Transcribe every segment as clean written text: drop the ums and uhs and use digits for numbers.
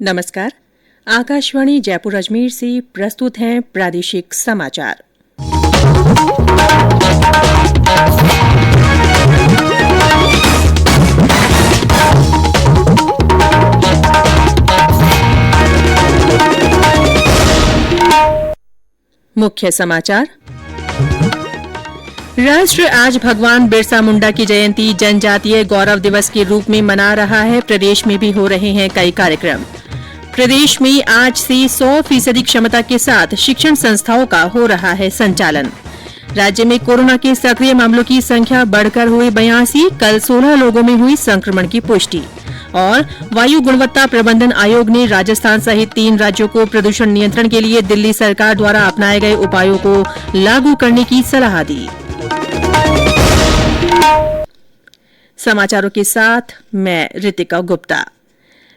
नमस्कार। आकाशवाणी जयपुर अजमेर से प्रस्तुत हैं प्रादेशिक समाचार। मुख्य समाचार। राष्ट्र आज भगवान बिरसा मुंडा की जयंती जनजातीय गौरव दिवस के रूप में मना रहा है। प्रदेश में भी हो रहे हैं कई कार्यक्रम। प्रदेश में आज से 100% क्षमता के साथ शिक्षण संस्थाओं का हो रहा है संचालन। राज्य में कोरोना के सक्रिय मामलों की संख्या बढ़कर हुई 82। कल 16 लोगों में हुई संक्रमण की पुष्टि। और वायु गुणवत्ता प्रबंधन आयोग ने राजस्थान सहित 3 राज्यों को प्रदूषण नियंत्रण के लिए दिल्ली सरकार द्वारा अपनाए गए उपायों को लागू करने की सलाह दी। समाचारों के साथ मैं रितिका गुप्ता।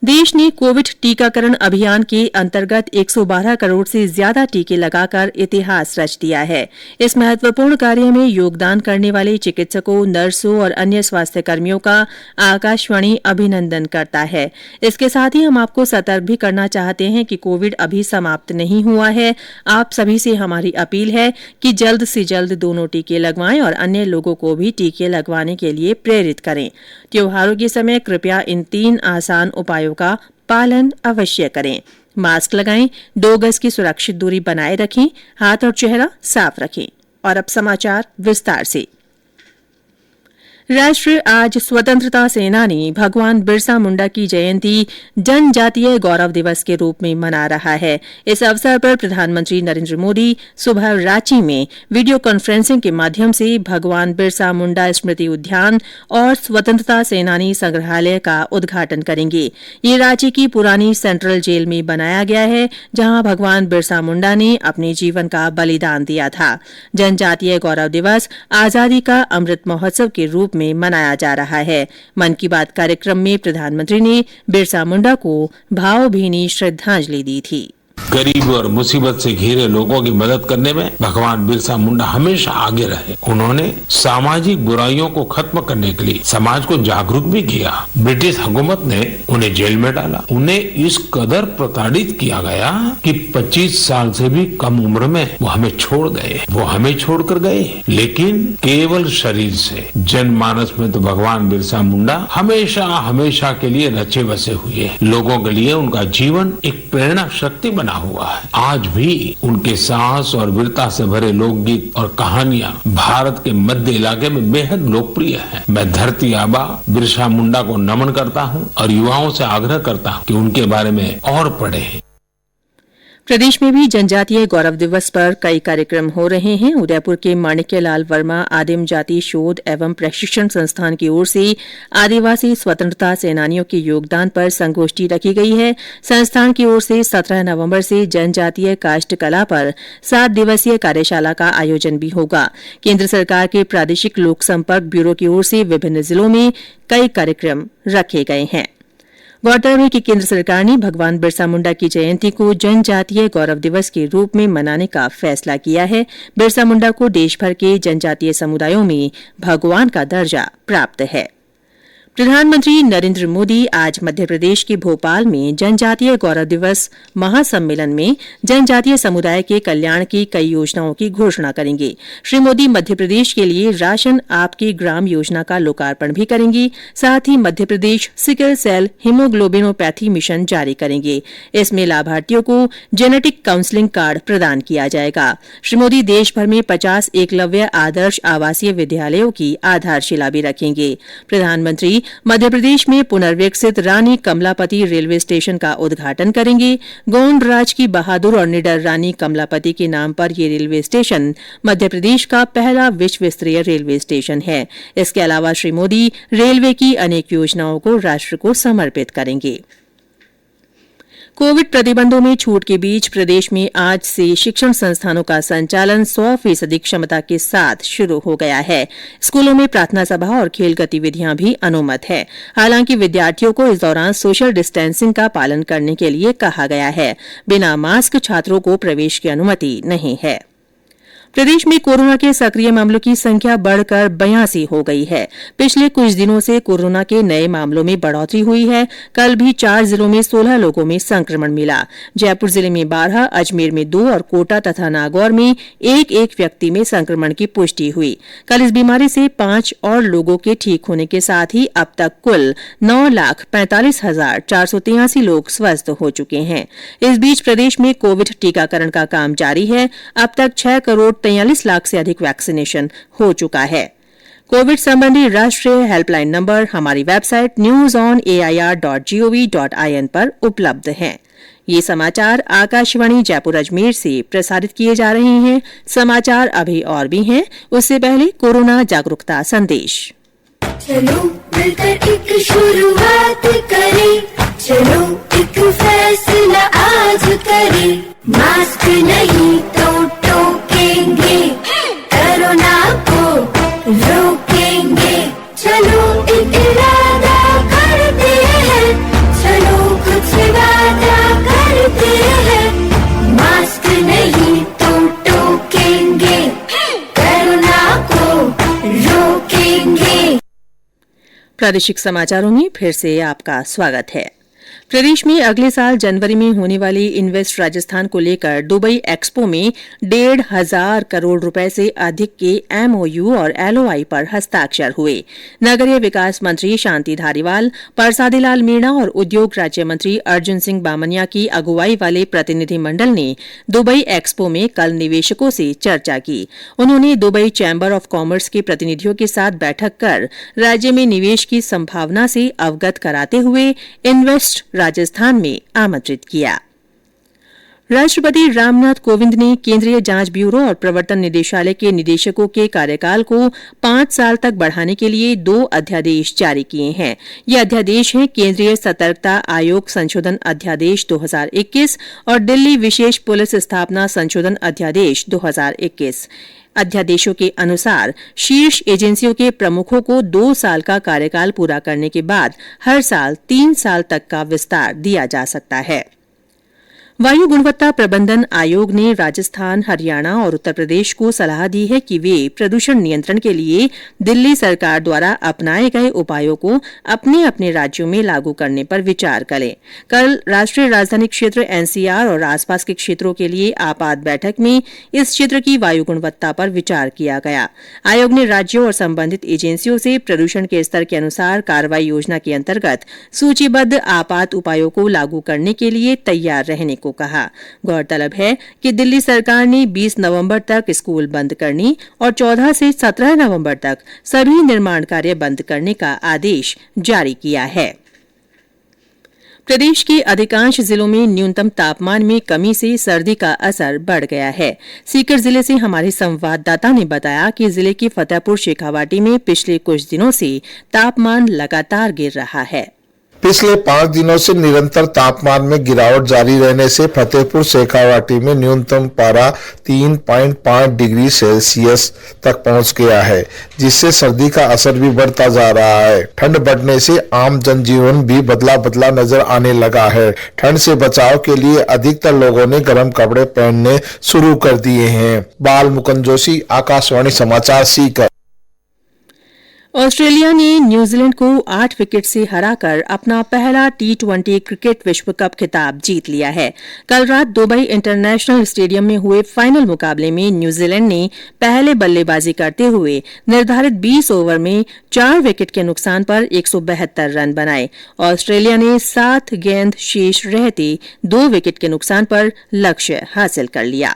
देश ने कोविड टीकाकरण अभियान के अंतर्गत 112 करोड़ से ज्यादा टीके लगाकर इतिहास रच दिया है। इस महत्वपूर्ण कार्य में योगदान करने वाले चिकित्सकों, नर्सों और अन्य स्वास्थ्य कर्मियों का आकाशवाणी अभिनंदन करता है। इसके साथ ही हम आपको सतर्क भी करना चाहते हैं कि कोविड अभी समाप्त नहीं हुआ है। आप सभी से हमारी अपील है कि जल्द से जल्द दोनों टीके लगवाएं और अन्य लोगों को भी टीके लगवाने के लिए प्रेरित करें। त्योहारों के समय कृपया इन 3 आसान उपायों का पालन अवश्य करें। मास्क लगाएं, 2 गज की सुरक्षित दूरी बनाए रखें, हाथ और चेहरा साफ रखें। और अब समाचार विस्तार से। राष्ट्र आज स्वतंत्रता सेनानी भगवान बिरसा मुंडा की जयंती जनजातीय गौरव दिवस के रूप में मना रहा है। इस अवसर पर प्रधानमंत्री नरेंद्र मोदी सुबह रांची में वीडियो कॉन्फ्रेंसिंग के माध्यम से भगवान बिरसा मुंडा स्मृति उद्यान और स्वतंत्रता सेनानी संग्रहालय का उद्घाटन करेंगे। ये रांची की पुरानी सेंट्रल जेल में बनाया गया है, जहां भगवान बिरसा मुंडा ने अपने जीवन का बलिदान दिया था। जनजातीय गौरव दिवस आजादी का अमृत महोत्सव के रूप में मनाया जा रहा है। मन की बात कार्यक्रम में प्रधानमंत्री ने बिरसा मुंडा को भावभीनी श्रद्धांजलि दी थी। गरीब और मुसीबत से घिरे लोगों की मदद करने में भगवान बिरसा मुंडा हमेशा आगे रहे। उन्होंने सामाजिक बुराइयों को खत्म करने के लिए समाज को जागरूक भी किया। ब्रिटिश हुकूमत ने उन्हें जेल में डाला। उन्हें इस कदर प्रताड़ित किया गया कि 25 साल से भी कम उम्र में वो हमें छोड़ गए। वो हमें छोड़कर गए, लेकिन केवल शरीर से। जनमानस में तो भगवान बिरसा मुंडा हमेशा हमेशा के लिए रचे बसे हुए। लोगों के लिए उनका जीवन एक प्रेरणा शक्ति बना हुआ है। आज भी उनके साहस और वीरता से भरे लोकगीत और कहानियां भारत के मध्य इलाके में बेहद लोकप्रिय हैं। मैं धरती आबा बिरसा मुंडा को नमन करता हूं और युवाओं से आग्रह करता हूं कि उनके बारे में और पढ़ें। प्रदेश में भी जनजातीय गौरव दिवस पर कई कार्यक्रम हो रहे हैं। उदयपुर के माणिक्यलाल वर्मा आदिम जाति शोध एवं प्रशिक्षण संस्थान की ओर से आदिवासी स्वतंत्रता सेनानियों के योगदान पर संगोष्ठी रखी गई है। संस्थान की ओर से 17 नवंबर से जनजातीय काष्ठ कला पर 7 दिवसीय कार्यशाला का आयोजन भी होगा। केंद्र सरकार के प्रादेशिक लोक संपर्क ब्यूरो की ओर से विभिन्न जिलों में कई कार्यक्रम रखे गए हैं। गौरतलब है कि केंद्र सरकार ने भगवान बिरसा मुंडा की जयंती को जनजातीय गौरव दिवस के रूप में मनाने का फैसला किया है। बिरसा मुंडा को देशभर के जनजातीय समुदायों में भगवान का दर्जा प्राप्त है। प्रधानमंत्री नरेंद्र मोदी आज मध्य प्रदेश के भोपाल में जनजातीय गौरव दिवस महासम्मेलन में जनजातीय समुदाय के कल्याण की कई योजनाओं की घोषणा करेंगे। श्री मोदी मध्य प्रदेश के लिए राशन आपके ग्राम योजना का लोकार्पण भी करेंगे। साथ ही Madhya Pradesh sickle cell haemoglobinopathy mission जारी करेंगे। इसमें लाभार्थियों को जेनेटिक काउंसलिंग कार्ड प्रदान किया जाएगा। श्री मोदी देश भर में 50 एकलव्य आदर्श आवासीय विद्यालयों की आधारशिला भी रखेंगे। प्रधानमंत्री मध्य प्रदेश में पुनर्विकसित रानी कमलापति रेलवे स्टेशन का उद्घाटन करेंगे। गोंड राज की बहादुर और निडर रानी कमलापति के नाम पर यह रेलवे स्टेशन मध्य प्रदेश का पहला विश्व स्तरीय रेलवे स्टेशन है। इसके अलावा श्री मोदी रेलवे की अनेक योजनाओं को राष्ट्र को समर्पित करेंगे। कोविड प्रतिबंधों में छूट के बीच प्रदेश में आज से शिक्षण संस्थानों का संचालन 100% क्षमता के साथ शुरू हो गया है। स्कूलों में प्रार्थना सभा और खेल गतिविधियां भी अनुमत है। हालांकि विद्यार्थियों को इस दौरान सोशल डिस्टेंसिंग का पालन करने के लिए कहा गया है। बिना मास्क छात्रों को प्रवेश की अनुमति नहीं है। प्रदेश में कोरोना के सक्रिय मामलों की संख्या बढ़कर 82 हो गई है। पिछले कुछ दिनों से कोरोना के नए मामलों में बढ़ोतरी हुई है। कल भी 4 जिलों में 16 लोगों में संक्रमण मिला। जयपुर जिले में 12, अजमेर में 2 और कोटा तथा नागौर में एक एक व्यक्ति में संक्रमण की पुष्टि हुई। कल इस बीमारी से 5 और लोगों के ठीक होने के साथ ही अब तक कुल 9,45,483 लोग स्वस्थ हो चुके हैं। इस बीच प्रदेश में कोविड टीकाकरण का काम जारी है। अब तक 6 करोड़ 43 लाख से अधिक वैक्सीनेशन हो चुका है। कोविड संबंधी राष्ट्रीय हेल्पलाइन नंबर हमारी वेबसाइट newsonair.gov.in पर उपलब्ध हैं। ये समाचार आकाशवाणी जयपुर अजमेर से प्रसारित किए जा रहे हैं। समाचार अभी और भी हैं, उससे पहले कोरोना जागरूकता संदेश। चलो मिलकर एक शुरुआत करें, चलो एक फैसला आज करें, मास्क नहीं तो टोकेंगे, कोरोना को रोकेंगे, चलो एक इरादा करते हैं, चलो कुछ वादा करते हैं, मास्क नहीं तो टोकेंगे, कोरोना को रोकेंगे। प्रादेशिक समाचारों में फिर से आपका स्वागत है। प्रदेश में अगले साल जनवरी में होने वाली इन्वेस्ट राजस्थान को लेकर दुबई एक्सपो में 1,500 करोड़ रुपए से अधिक के एमओयू और एलओआई पर हस्ताक्षर हुए। नगरीय विकास मंत्री शांति धारीवाल, परसादी लाल मीणा और उद्योग राज्य मंत्री अर्जुन सिंह बामनिया की अगुवाई वाले प्रतिनिधि मंडल ने दुबई एक्सपो में कल निवेशकों से चर्चा की। उन्होंने दुबई चैम्बर ऑफ कॉमर्स के प्रतिनिधियों के साथ बैठक कर राज्य में निवेश की संभावना से अवगत कराते हुए इन्वेस्ट राजस्थान में आमंत्रित किया। राष्ट्रपति रामनाथ कोविंद ने केंद्रीय जांच ब्यूरो और प्रवर्तन निदेशालय के निदेशकों के कार्यकाल को 5 साल तक बढ़ाने के लिए 2 अध्यादेश जारी किए हैं। ये अध्यादेश हैं केंद्रीय सतर्कता आयोग संशोधन अध्यादेश 2021 और दिल्ली विशेष पुलिस स्थापना संशोधन अध्यादेश 2021। अध्यादेशों के अनुसार शीर्ष एजेंसियों के प्रमुखों को 2 साल का कार्यकाल पूरा करने के बाद हर साल 3 साल तक का विस्तार दिया जा सकता है। वायु गुणवत्ता प्रबंधन आयोग ने राजस्थान, हरियाणा और उत्तर प्रदेश को सलाह दी है कि वे प्रदूषण नियंत्रण के लिए दिल्ली सरकार द्वारा अपनाए गए उपायों को अपने अपने राज्यों में लागू करने पर विचार करें। कल राष्ट्रीय राजधानी क्षेत्र एनसीआर और आसपास के क्षेत्रों के लिए आपात बैठक में इस क्षेत्र की वायु गुणवत्ता पर विचार किया गया। आयोग ने राज्यों और संबंधित एजेंसियों से प्रदूषण के स्तर के अनुसार कार्रवाई योजना के अंतर्गत सूचीबद्ध आपात उपायों को लागू करने के लिए तैयार रहने को कहा। गौरतलब है कि दिल्ली सरकार ने 20 नवंबर तक स्कूल बंद करने और 14 से 17 नवंबर तक सभी निर्माण कार्य बंद करने का आदेश जारी किया है। प्रदेश के अधिकांश जिलों में न्यूनतम तापमान में कमी से सर्दी का असर बढ़ गया है। सीकर जिले से हमारे संवाददाता ने बताया कि जिले के फतेहपुर शेखावाटी में पिछले कुछ दिनों से तापमान लगातार गिर रहा है। पिछले 5 दिनों से निरंतर तापमान में गिरावट जारी रहने से फतेहपुर शेखावाटी में न्यूनतम पारा 3.5 डिग्री सेल्सियस तक पहुंच गया है, जिससे सर्दी का असर भी बढ़ता जा रहा है। ठंड बढ़ने से आम जनजीवन भी बदला बदला नजर आने लगा है। ठंड से बचाव के लिए अधिकतर लोगों ने गर्म कपड़े पहनने शुरू कर दिए हैं। बाल मुकुंद जोशी, आकाशवाणी समाचार, सीकर। ऑस्ट्रेलिया ने न्यूजीलैंड को 8 विकेट से हराकर अपना पहला T20 क्रिकेट विश्व कप खिताब जीत लिया है। कल रात दुबई इंटरनेशनल स्टेडियम में हुए फाइनल मुकाबले में न्यूजीलैंड ने पहले बल्लेबाजी करते हुए निर्धारित 20 ओवर में 4 विकेट के नुकसान पर 172 रन बनाए। ऑस्ट्रेलिया ने 7 गेंद शेष रहते 2 विकेट के नुकसान पर लक्ष्य हासिल कर लिया।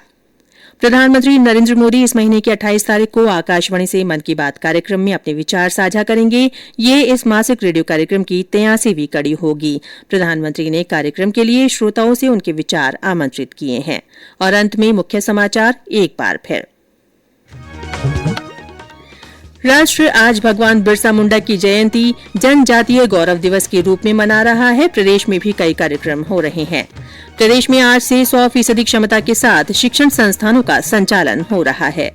प्रधानमंत्री नरेंद्र मोदी इस महीने की 28 तारीख को आकाशवाणी से मन की बात कार्यक्रम में अपने विचार साझा करेंगे। ये इस मासिक रेडियो कार्यक्रम की 83वीं कड़ी होगी। प्रधानमंत्री ने कार्यक्रम के लिए श्रोताओं से उनके विचार आमंत्रित किए हैं। और अंत में मुख्य समाचार एक बार फिर। राष्ट्र आज भगवान बिरसा मुंडा की जयंती जनजातीय गौरव दिवस के रूप में मना रहा है। प्रदेश में भी कई कार्यक्रम हो रहे हैं। प्रदेश में आज से 100% क्षमता के साथ शिक्षण संस्थानों का संचालन हो रहा है।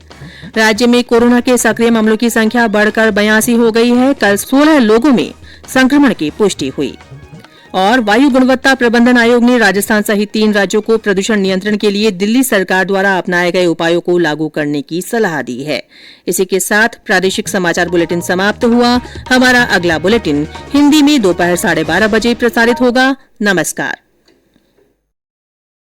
राज्य में कोरोना के सक्रिय मामलों की संख्या बढ़कर 82 हो गई है। कल 16 लोगों में संक्रमण की पुष्टि हुई। और वायु गुणवत्ता प्रबंधन आयोग ने राजस्थान सहित 3 राज्यों को प्रदूषण नियंत्रण के लिए दिल्ली सरकार द्वारा अपनाए गए उपायों को लागू करने की सलाह दी है। इसी के साथ प्रादेशिक समाचार बुलेटिन समाप्त हुआ। हमारा अगला बुलेटिन हिंदी में दोपहर 12:30 बजे प्रसारित होगा। नमस्कार।